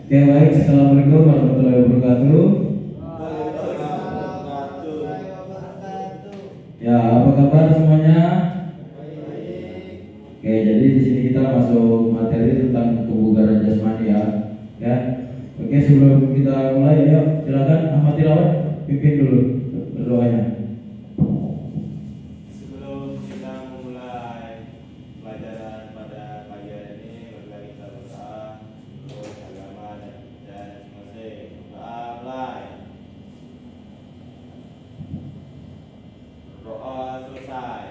Oke baik, assalamualaikum warahmatullahi wabarakatuh. Ya, apa kabar semuanya? Oke, jadi di sini kita masuk materi tentang kebugaran jasmani ya. Ya. Oke, sebelum kita mulai, ayo silakan Ahmad Tirawan pimpin dulu berdoanya. Sebelum kita memulai pelajaran pada pagi hari ini, marilah kita berdoa untuk agama dan masing-masing. Doa mulai. Doa selesai.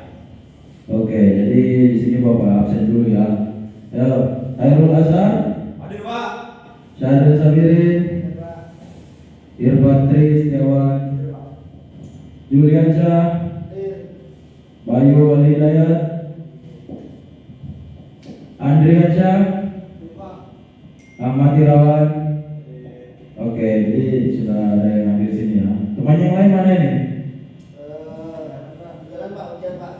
Oke, jadi di sini Bapak absen dulu ya. Ayo, Khairul Azhar, Hadir Pak. Syahril Sabirin, Irfan Tri Setiawan, Julian Syah, Bayu Wali Hidayat, Andrian Syah, Ahmad Tirawan. Oke, jadi sudah ada yang hadir sini ya. Teman yang lain mana ini?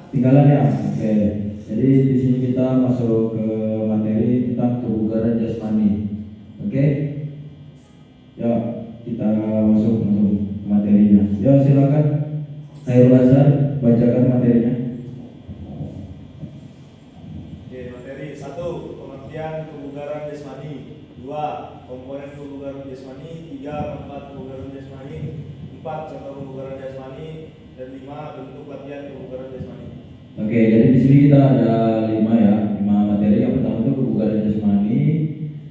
Tinggalan ya. Oke. Jadi di sini kita masuk ke materi tentang kebugaran jasmani. Oke. Ya, kita masuk ke materinya. Ya, silakan. Khairul Azhar bacakan materinya. Oke, materi 1. Pengertian kebugaran jasmani. 2. Komponen kebugaran jasmani. 3. Manfaat kebugaran jasmani. 4. Contoh kebugaran jasmani. Dan 5. Bentuk latihan kebugaran jasmani. Oke, jadi di sini kita ada 5 materi. Yang pertama itu kebugaran jasmani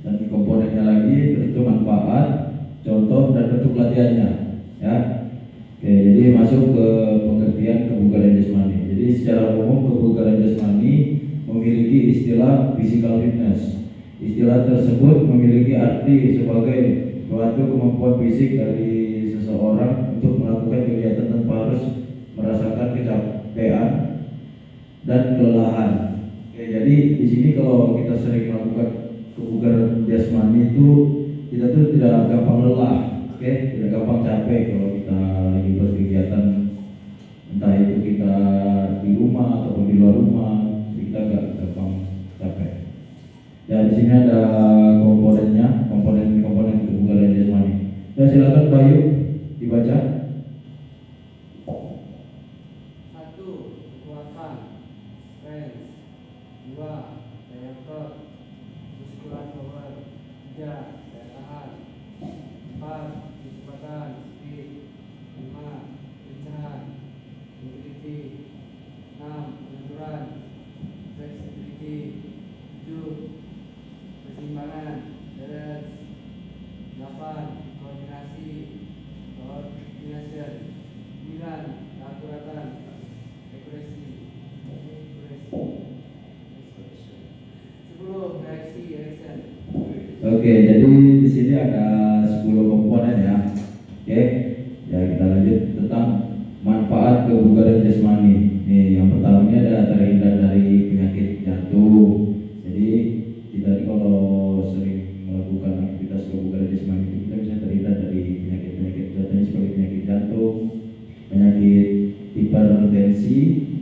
dan komponennya lagi, terus itu manfaat, contoh dan bentuk latihannya. Ya. Oke, jadi masuk ke pengertian kebugaran jasmani. Jadi secara umum kebugaran jasmani memiliki istilah physical fitness. Istilah tersebut memiliki arti sebagai suatu kemampuan fisik dari seseorang untuk melakukan kegiatan tanpa harus merasakan kecapean dan kelelahan. Oke, jadi di sini kalau kita sering melakukan kebugaran jasmani itu kita tuh tidak gampang lelah, oke, tidak gampang capek kalau kita lagi berkegiatan, entah itu kita di rumah ataupun di luar rumah, kita gak gampang capek. Ya, di sini ada komponennya, komponen kebugaran jasmani. Ya, silakan Bayu dibaca. Oke, jadi di sini ada 10 komponen ya. Oke, ya kita lanjut tentang manfaat kebugaran jasmani. Nih, yang pertama ini ada terhindar dari penyakit jantung. Jadi kita kalau sering melakukan aktivitas kebugaran jasmani itu kita bisa terhindar dari penyakit-penyakit, contohnya seperti penyakit jantung, penyakit hipertensi,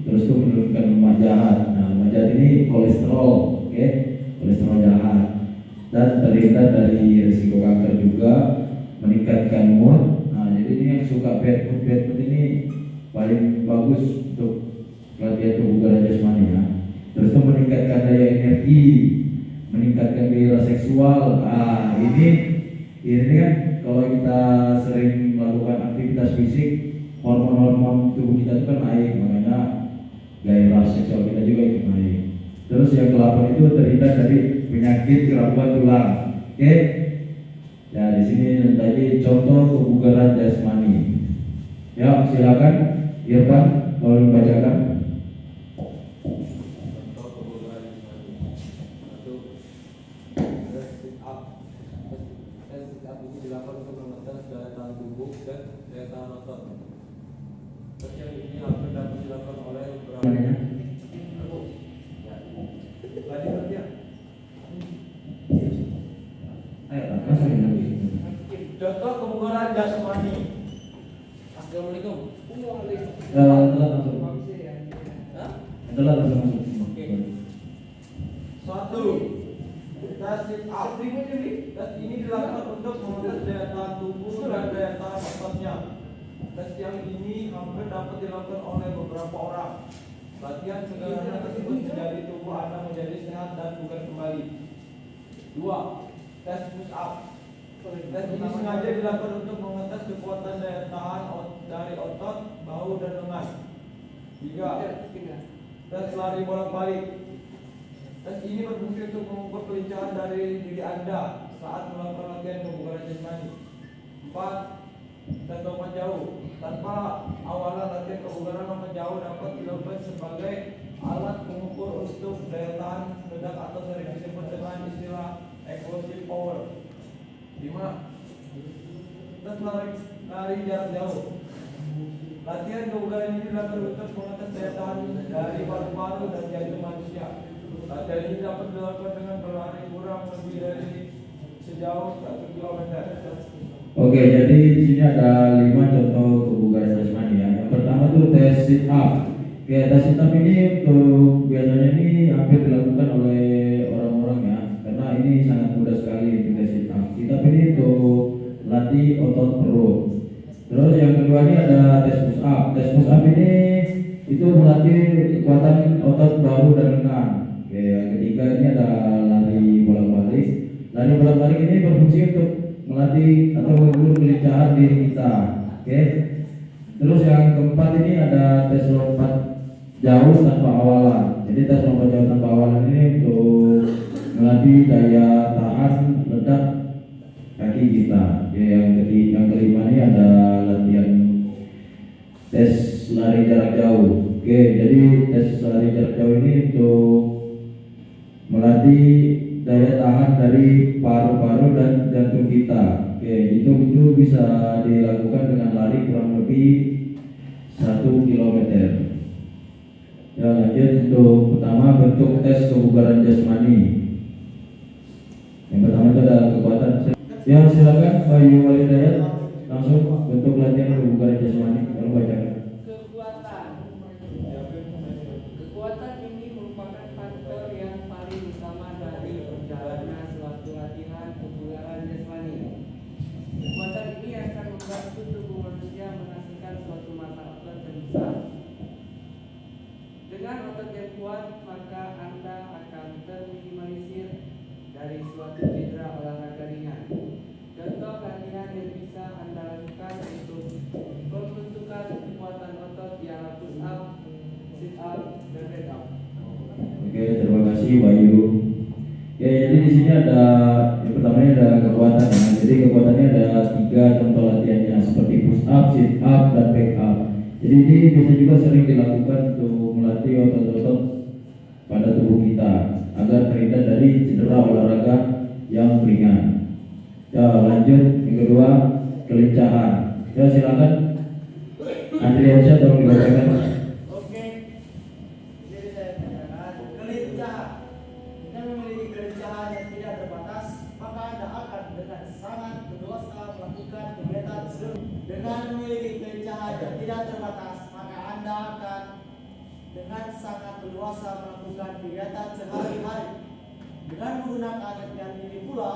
terus itu menurunkan lemak jahat. Nah, lemak jahat ini kolesterol, oke, kolesterol jahat. Dan terhindar dari risiko kanker juga, meningkatkan mood. Nah, jadi ini yang suka bad mood ini paling bagus untuk latihan kebugaran jasmani ya. Terus itu meningkatkan daya energi, meningkatkan gairah seksual. Nah, ini kan kalau kita sering melakukan aktivitas fisik, hormon-hormon tubuh kita itu kan naik, makanya gairah seksual kita juga ikut naik. Terus yang ke-8 itu terhindar dari penyakit gangguan tulang. Oke. Ya, di sini tadi contoh kebugaran jasmani. Ya, silakan Irfan kalau membacakan. Contoh kebugaran jasmani. 1. Sit up. Sit up ini dilakukan untuk menambah daya tahan tubuh dan daya tahan otot. Yang ini hampir dapat dilakukan oleh beberapa. Contoh kebugaran jasmani. Assalamualaikum. Telat langsung masuk. Oke. 1. tes sit up. Tes ini dilakukan untuk mengetes daya tahan tubuh dan daya tahan ototnya. Tes yang ini hampir dapat dilakukan oleh beberapa orang. Latihan sederhana tersebut menjadi tubuh Anda menjadi sehat dan bukan kembali. 2. Tes push up. Tes ini sengaja dilakukan untuk mengetes kekuatan daya tahan dari otot, bahu, dan lengan. 3. Tes lari bolak-balik. Tes ini berfungsi untuk mengukur kelincahan dari diri Anda saat melakukan latihan kebugaran jasmani. 4. Tes lompat jauh. Tanpa awalan latihan kebugaran, lompat jauh dapat dilakukan sebagai alat mengukur untuk daya tahan ledak atau sering disebut dengan istilah explosive power. 5. Tes lari jarak jauh. Latihan kebugaran ini dilakukan untuk mengetes daya tahan dari paru-paru dan jantung manusia. Latihan ini dapat dilakukan dengan berlari kurang lebih dari sejauh 1 km. Oke, jadi di sini ada 5 contoh kebugaran jasmani ya. Yang pertama tuh tes sit up. Oke, tes sit up ini untuk biasanya ini hampir dilakukan oleh orang-orang ya, karena ini sangat mudah sekali untuk tes sit up. Sit up ini untuk latih otot perut. Terus yang kedua ini ada tes push up. Tes push up ini itu melatih kekuatan otot bahu dan lengan. Oke, yang ketiga ini ada lari bolak-balik. Lari bolak-balik ini berfungsi untuk melatih atau mengukur kelincahan diri kita. Oke. Terus yang keempat ini ada tes lompat jauh tanpa awalan. Jadi tes lompat jauh tanpa awalan ini untuk melatih daya tahan ledak kaki kita. Oke, yang kelima ini ada latihan tes lari jarak jauh. Oke, jadi tes lari jarak jauh ini untuk melatih daya tahan dari paru-paru dan jantung kita. Oke, itu bisa dilakukan dengan lari kurang lebih 1 km. Ya, lanjut untuk pertama bentuk tes kebugaran jasmani. Yang pertama itu ada kekuatan. Ya, silakan Pak Yuwalidayat langsung bentuk latihan kebugaran jasmani. Kalau bacakan. Kekuatan ini merupakan faktor yang paling utama dari perjalanan suatu latihan kebugaran jasmani. Kekuatan ini akan membantu tubuh manusia menghasilkan suatu massa otot yang besar. Dengan otot yang kuat, maka Anda akan terminimalisir dari suatu cedera olahraga ringan. Contoh latihan yang bisa Anda lakukan untuk pembentukan kekuatan otot ialah push up, sit up, dan head up. Oke, terima kasih Bayu. Ya, jadi di sini ada yang pertama ini ada kekuatan ya. Jadi kekuatannya ada 3 contoh latihannya seperti push up, sit up, dan back up. Jadi ini bisa juga sering dilakukan untuk melatih otot-otot pada tubuh kita agar terhindar dari cedera olahraga yang ringan. Ya, lanjut yang kedua kelincahan. Ya, silakan Andriansyah tolong dibacakan. Oke, jadi saya katakan kelincahan. Dengan memiliki kelincahan yang tidak terbatas, maka Anda akan dengan sangat berdosa melakukan kegiatan dengan memiliki kelincahan yang tidak terbatas, maka Anda akan dengan sangat berdosa melakukan kegiatan sehari-hari. Dengan menggunakan latihan ini pula,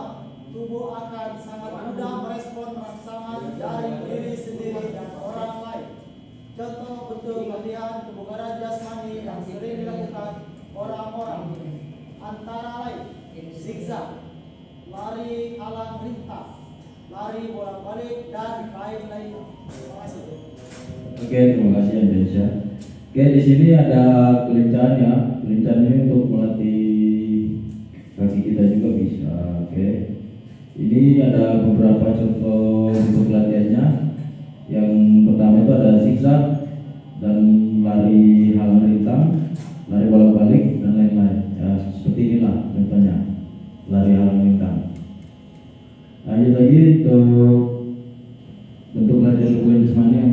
tubuh akan sangat mudah merespon rangsangan dari diri sendiri dan orang lain. Contoh bentuk latihan kebugaran jasmani yang sering dilakukan orang-orang antara lain zigzag, lari halang lintas, lari bolak-balik, dan lain-lainnya. Terima kasih. Oke, terima kasih Andriansyah. Oke, di sini ada kelincahan ya. Kelincahan ini untuk melatih kaki kita juga bisa. Oke. Ini ada beberapa contoh untuk latihannya. Yang pertama itu ada zigzag dan lari halang rintang, lari bolak-balik, dan lain-lain. Ya, seperti inilah contohnya lari halang rintang. Lanjut lagi untuk bentuk latihan kebugaran jasmani yang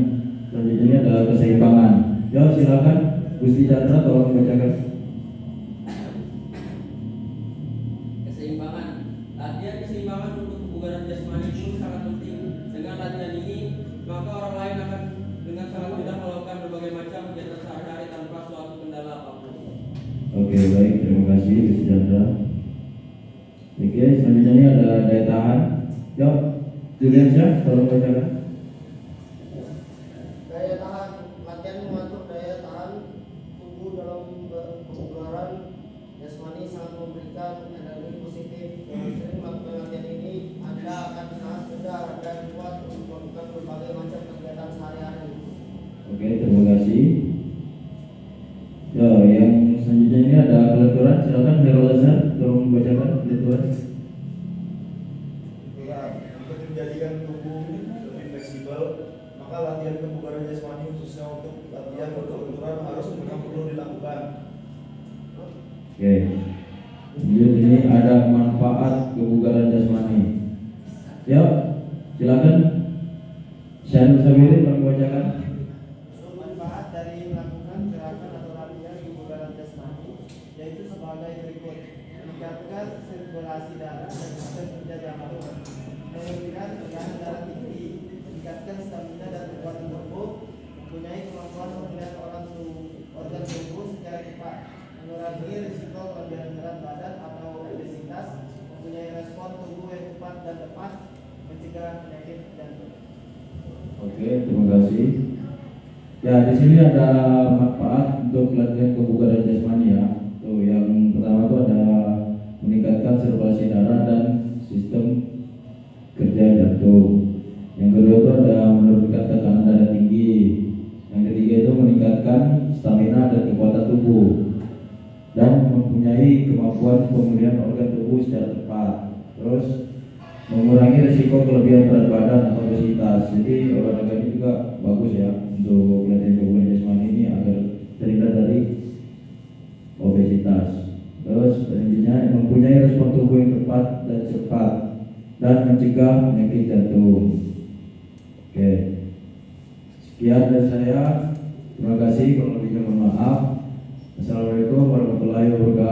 selanjutnya ada keseimbangan. Ya, silakan Gusti Chandra tolong bacakan. Keseimbangan. Latihan keseimbangan untuk kebugaran jasmani itu sangat penting. Dengan latihan ini, maka orang lain akan dengan sangat mudah melakukan berbagai macam kegiatan sehari-hari tanpa suatu kendala apapun. Oke, baik, terima kasih Gusti Chandra. Oke, selanjutnya ini ada daya tahan. Yuk, Juliansyah, tolong bacakan. Daya tahan, latihan mengatur daya tahan tubuh dalam kebugaran jasmani sangat memberikan energi positif. Dengan sering melakukan latihan ini, Anda akan sangat mudah dan kuat untuk melakukan berbagai macam kegiatan sehari-hari. Oke, terima kasih. Ya, yang selanjutnya ini ada kelenturan. Silakan Herul Azhar, tolong bacakan kelenturan. Untuk menjadikan tubuh lebih fleksibel, maka latihan kebugaran jasmani khususnya untuk latihan kelenturan harus memang perlu dilakukan. Oke. Lanjut ini ada manfaat kebugaran jasmani. Ya, silakan. Syahrul Sabiri, tolong bacakan. Manfaat dari melakukan gerakan atau latihan kebugaran jasmani yaitu sebagai berikut: meningkatkan sirkulasi darah dan sistem kerja jantung, memberikan tekanan darah tinggi, meningkatkan stamina dan kekuatan tubuh, mempunyai kemampuan memilihat organ tubuh secara cepat, mengurangi risiko kelebihan berat badan atau obesitas, mempunyai respon tubuh yang cepat dan tepat, mencegah penyakit jantung. Oke, terima kasih. Ya, di sini ada manfaat untuk latihan kebugaran jasmani ya. Tuh, yang pertama itu ada meningkatkan sirkulasi darah dan sistem kerja jantung. Yang kedua itu ada menurunkan tekanan darah tinggi. Yang ketiga itu meningkatkan stamina dan kekuatan tubuh dan mempunyai kemampuan pemulihan organ tubuh secara cepat. Terus mengurangi risiko kelebihan berat badan atau obesitas. Jadi olahraga ini juga bagus ya untuk latihan kebugaran jasmani ini agar terhindar dari obesitas. Terus selanjutnya mempunyai respon tubuh yang tepat dan cepat dan mencegah penyakit jantung. Oke, sekian dari saya. Terima kasih. Kalau lebihnya mohon maaf. Assalamualaikum warahmatullahi wabarakatuh.